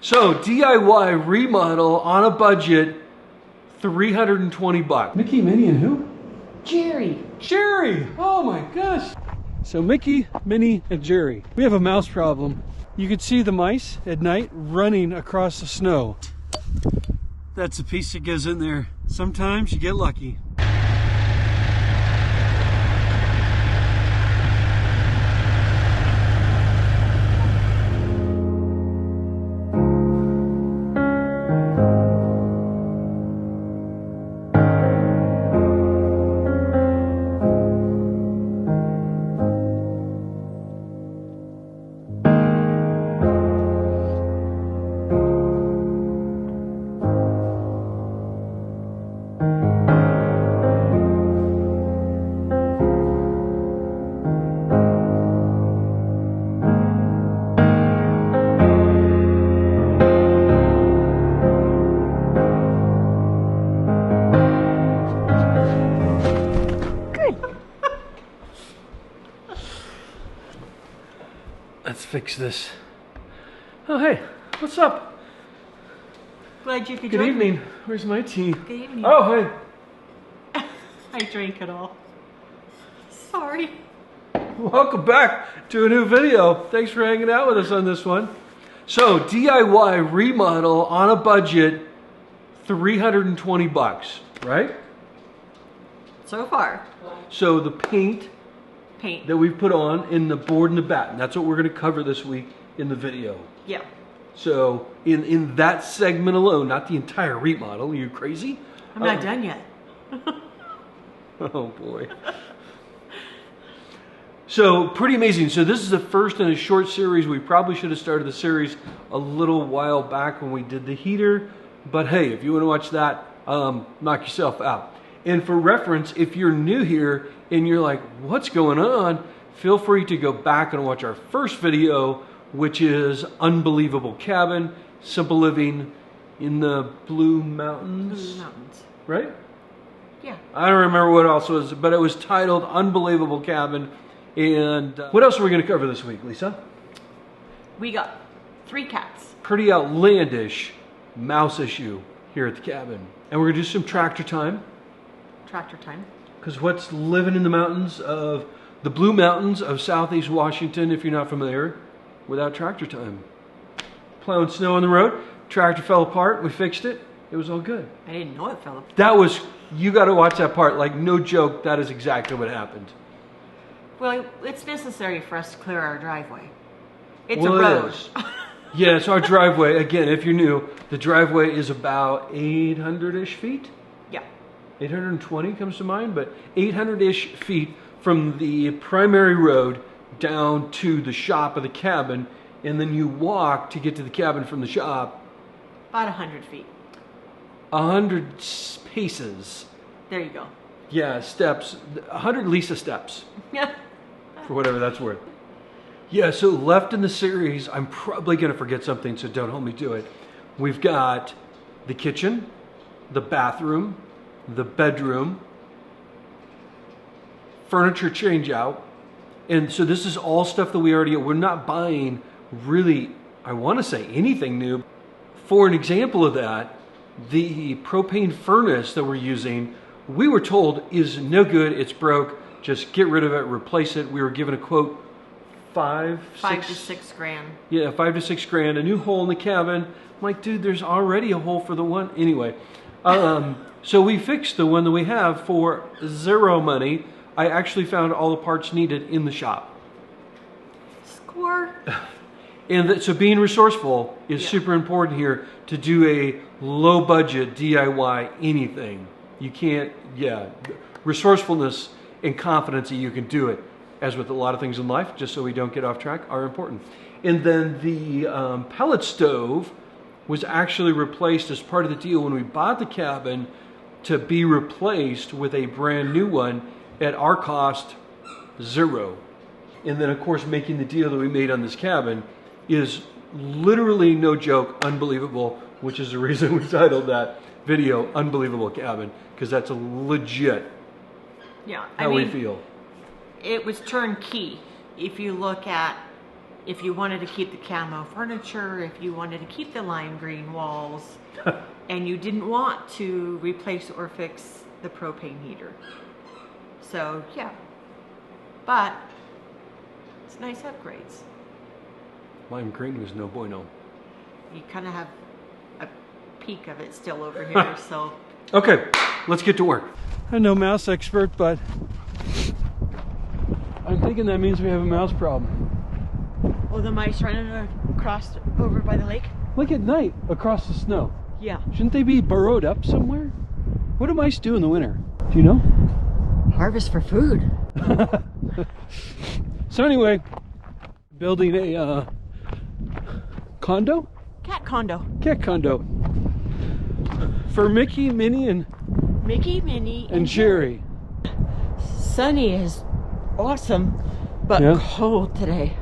So DIY remodel on a budget, $320. Mickey, Minnie, and who? Jerry. Jerry! Oh my gosh! So Mickey, Minnie, and Jerry. We have a mouse problem. You can see the mice at night running across the snow. That's the piece that goes in there. Sometimes you get lucky. Let's fix this. Oh, hey, what's up? Glad you could Good join evening. me. Where's my tea? Good evening. Oh, hey. I drank it all. Sorry. Welcome back to a new video. Thanks for hanging out with us on this one. So, DIY remodel on a budget, $320, right? So far. So the paint that we've put on in the board and the batten, that's what we're going to cover this week in the video. Yeah. So in that segment alone, not the entire remodel. Are you crazy? I'm not done yet. Oh boy. So pretty amazing. So this is the first in a short series. We probably should have started the series a little while back when we did the heater. But hey, if you want to watch that, knock yourself out. And for reference, if you're new here and you're like, what's going on? Feel free to go back and watch our first video, which is Unbelievable Cabin, Simple Living in the Blue Mountains. Blue Mountains. Right? Yeah. I don't remember what else was, but it was titled Unbelievable Cabin. And what else are we going to cover this week, Lisa? We got 3 cats. Pretty outlandish mouse issue here at the cabin. And we're going to do some tractor time. Tractor time. Because what's living in the mountains of the Blue Mountains of Southeast Washington, if you're not familiar, without tractor time? Plowing snow on the road, tractor fell apart, we fixed it, it was all good. I didn't know it fell apart. That was, you got to watch that part, like no joke, that is exactly what happened. Well, it's necessary for us to clear our driveway. It's well, a road. It is. Yeah, it's our driveway. Again, if you're new, the driveway is about 800-ish feet. Yeah. 820 comes to mind, but 800-ish feet from the primary road down to the shop of the cabin, and then you walk to get to the cabin from the shop. About 100 feet. 100 paces. There you go. Yeah, steps. 100 Lisa steps. Yeah. For whatever that's worth. Yeah, so left in the series, I'm probably going to forget something, so don't hold me to it. We've got the kitchen, the bathroom, the bedroom, furniture change out. And so this is all stuff that we already, we're not buying really, I want to say anything new. For an example of that, the propane furnace that we're using, we were told is no good, it's broke, just get rid of it, replace it. We were given a quote, five to six grand. Yeah, 5 to 6 grand, a new hole in the cabin. I'm like, dude, there's already a hole for the one. Anyway, so we fixed the one that we have for zero money. I actually found all the parts needed in the shop. Score. And so being resourceful is super important here to do a low budget DIY anything. You can't, resourcefulness and confidence that you can do it, as with a lot of things in life, just so we don't get off track, are important. And then the pellet stove was actually replaced as part of the deal when we bought the cabin to be replaced with a brand new one at our cost, $0. And then of course making the deal that we made on this cabin is literally, no joke, unbelievable, which is the reason we titled that video Unbelievable Cabin, because that's a legit how we feel. It was turnkey. If you look at if you wanted to keep the camo furniture, if you wanted to keep the lime green walls, and you didn't want to replace or fix the propane heater. So yeah, but it's nice upgrades. Lime green was no bueno. You kind of have a peek of it still over here, so. Okay, let's get to work. I'm no mouse expert, but I'm thinking that means we have a mouse problem. Oh, the mice running across over by the lake? Look at night across the snow. Yeah. Shouldn't they be burrowed up somewhere? What do mice do in the winter? Do you know? Harvest for food. So anyway, building a condo? Cat condo. Cat condo. For Mickey, Minnie, and Minnie, and Jerry. Sunny is awesome, but Yeah. cold today.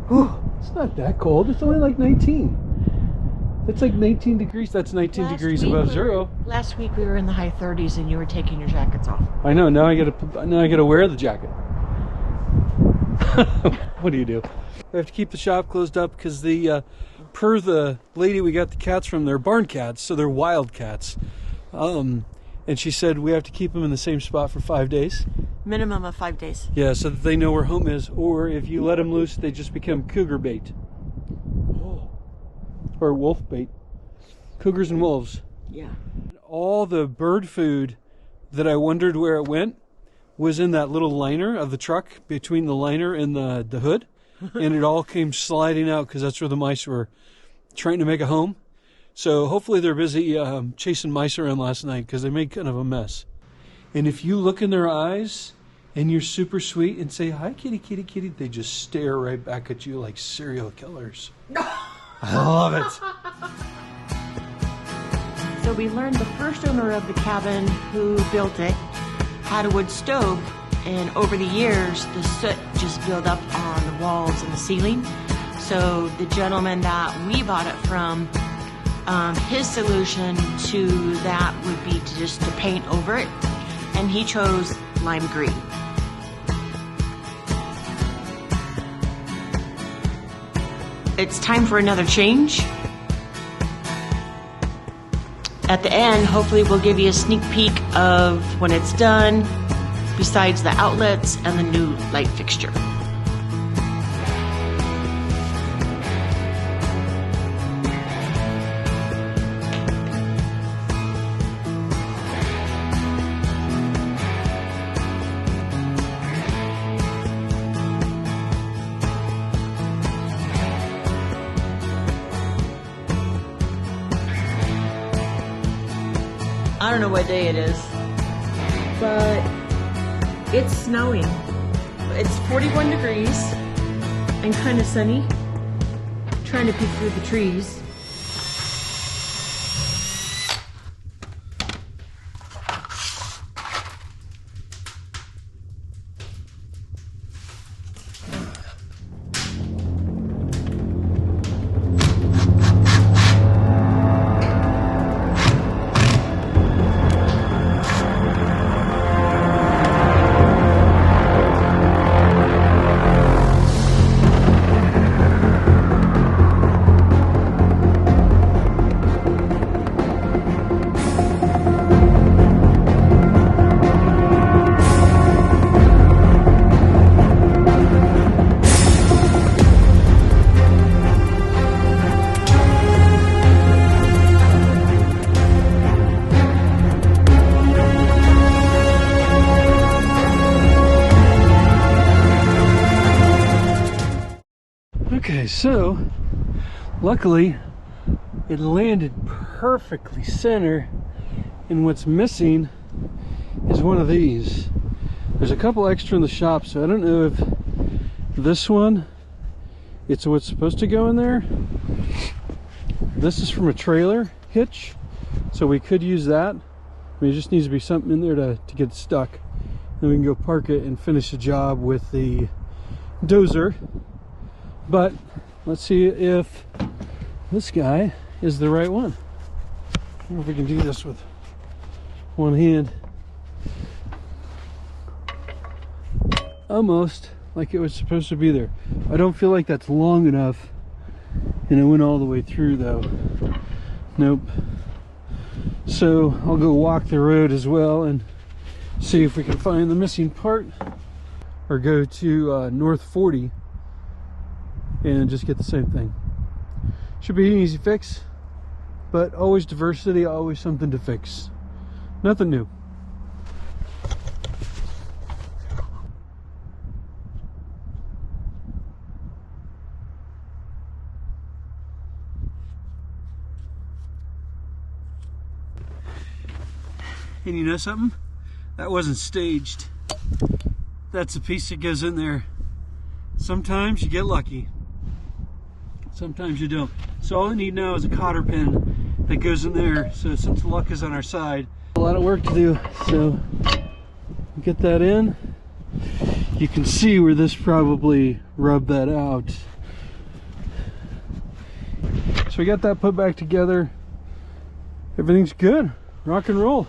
Whew. It's not that cold. It's only like 19. It's like 19 degrees. That's 19 degrees above zero. Last week we were in the high 30s and you were taking your jackets off. I know. Now I gotta wear the jacket. What do you do? I have to keep the shop closed up because per the lady we got the cats from, they're barn cats, so they're wild cats. And she said we have to keep them in the same spot for 5 days. Minimum of 5 days. Yeah, so that they know where home is. Or if you let them loose, they just become cougar bait. Or wolf bait. Cougars and wolves. Yeah. All the bird food that I wondered where it went was in that little liner of the truck, between the liner and the hood. And it all came sliding out because that's where the mice were trying to make a home. So hopefully they're busy chasing mice around last night because they made kind of a mess. And if you look in their eyes and you're super sweet and say, "Hi, kitty, kitty, kitty," they just stare right back at you like serial killers. I love it. So we learned the first owner of the cabin who built it had a wood stove, and over the years the soot just built up on the walls and the ceiling. So the gentleman that we bought it from, his solution to that would be to paint over it, and he chose lime green. It's time for another change. At the end, hopefully we'll give you a sneak peek of when it's done, besides the outlets and the new light fixture. I don't know what day it is, but it's snowing. It's 41 degrees and kind of sunny. Trying to peek through the trees. Okay, so luckily it landed perfectly center, and what's missing is one of these. There's a couple extra in the shop, so I don't know if this one, it's what's supposed to go in there. This is from a trailer hitch, so we could use that. I mean, it just needs to be something in there to get stuck. Then we can go park it and finish the job with the dozer. But let's see if this guy is the right one. I don't know if we can do this with one hand. Almost. like it was supposed to be there. I don't feel like that's long enough, and it went all the way through though. Nope. So I'll go walk the road as well and see if we can find the missing part, or go to North 40 and just get the same thing. Should be an easy fix, but always diversity, always something to fix. Nothing new. And you know something? That wasn't staged. That's a piece that goes in there. Sometimes you get lucky. Sometimes you don't. So all I need now is a cotter pin that goes in there. So since luck is on our side, a lot of work to do. So get that in. You can see where this probably rubbed that out. So we got that put back together. Everything's good. Rock and roll.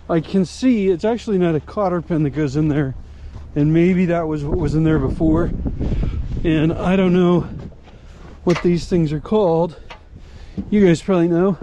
I can see it's actually not a cotter pin that goes in there, and maybe that was what was in there before, and I don't know what these things are called. You guys probably know.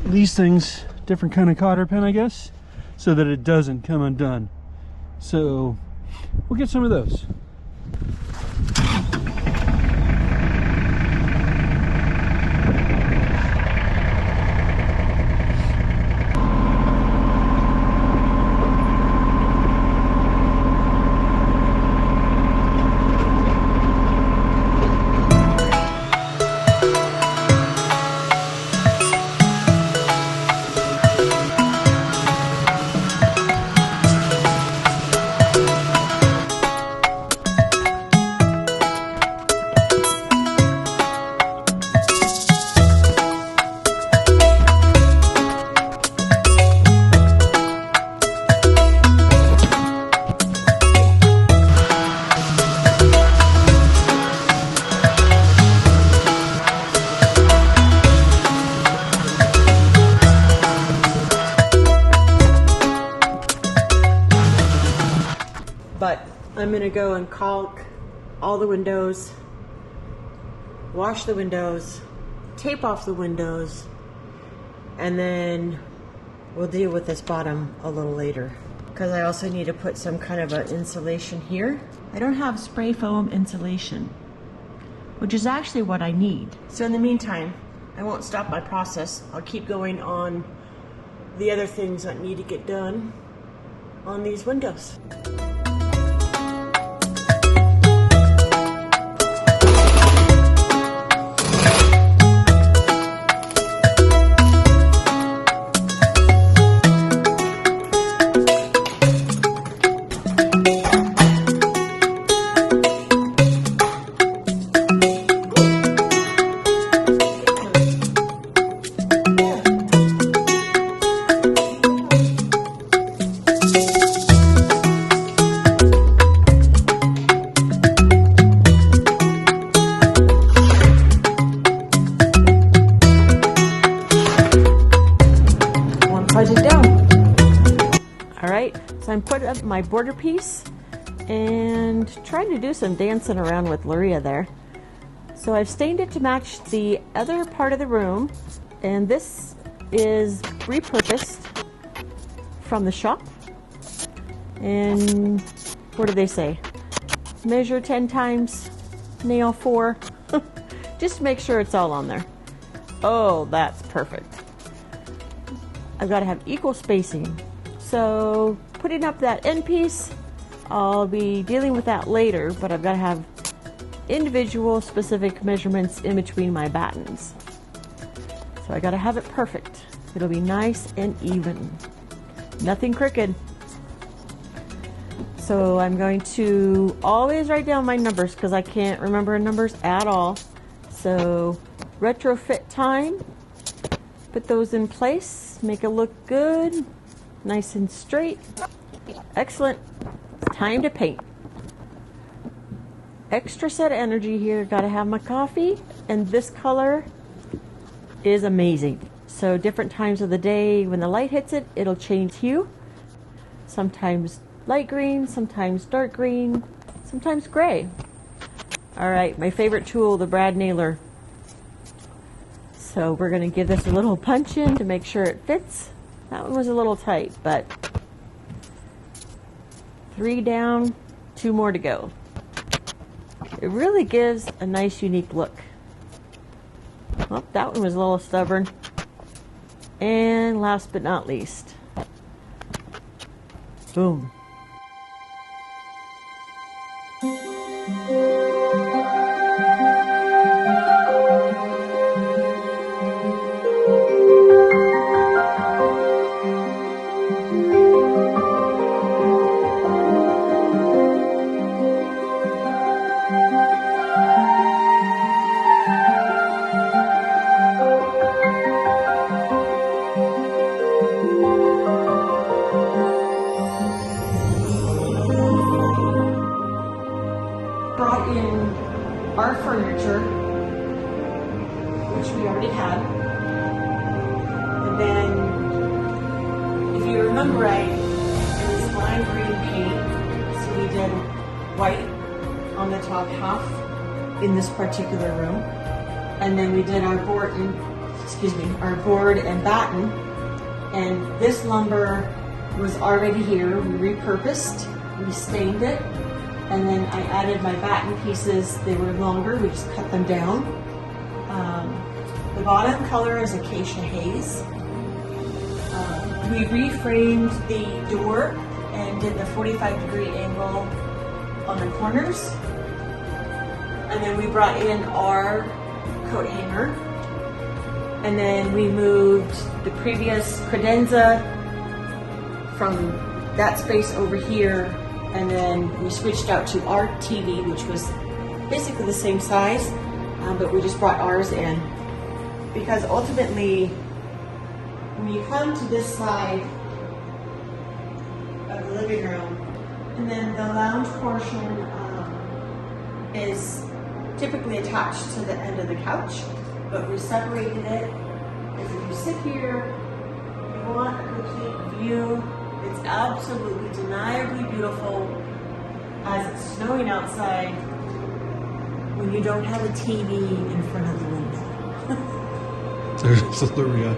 These things, different kind of cotter pin, I guess, so that it doesn't come undone. So we'll get some of those. But I'm gonna go and caulk all the windows, wash the windows, tape off the windows, and then we'll deal with this bottom a little later. Because I also need to put some kind of an insulation here. I don't have spray foam insulation, which is actually what I need. So in the meantime, I won't stop my process. I'll keep going on the other things that need to get done on these windows. So I'm putting up my border piece and trying to do some dancing around with Luria there. So I've stained it to match the other part of the room, and this is repurposed from the shop. And what do they say? Measure 10 times, nail 4. Just to make sure it's all on there. Oh, that's perfect. I've got to have equal spacing. So putting up that end piece, I'll be dealing with that later, but I've got to have individual specific measurements in between my battens. So I got to have it perfect. It'll be nice and even. Nothing crooked. So I'm going to always write down my numbers because I can't remember numbers at all. So retrofit time, put those in place, make it look good. Nice and straight. Excellent. It's time to paint. Extra set of energy here. Got to have my coffee. And this color is amazing. So different times of the day, when the light hits it, it'll change hue. Sometimes light green, sometimes dark green, sometimes gray. All right, my favorite tool, the brad nailer. So we're going to give this a little punch in to make sure it fits. That one was a little tight, but 3 down, 2 more to go. It really gives a nice, unique look. Oh, that one was a little stubborn. And last but not least, boom. Brought in our furniture, which we already had. And then, if you remember right, it was lime green paint. So we did white on the top half in this particular room. And then we did our board and batten. And this lumber was already here. We repurposed, we stained it. And then I added my batten pieces. They were longer, we just cut them down. The bottom color is Acacia Haze. We reframed the door and did the 45-degree angle on the corners. And then we brought in our coat hanger. And then we moved the previous credenza from that space over here. And then we switched out to our TV, which was basically the same size, but we just brought ours in. Because ultimately, when you come to this side of the living room, and then the lounge portion is typically attached to the end of the couch, but we separated it. Because if you sit here, you want a complete view. It's absolutely undeniably beautiful as it's snowing outside when you don't have a TV in front of the window. There's Luria.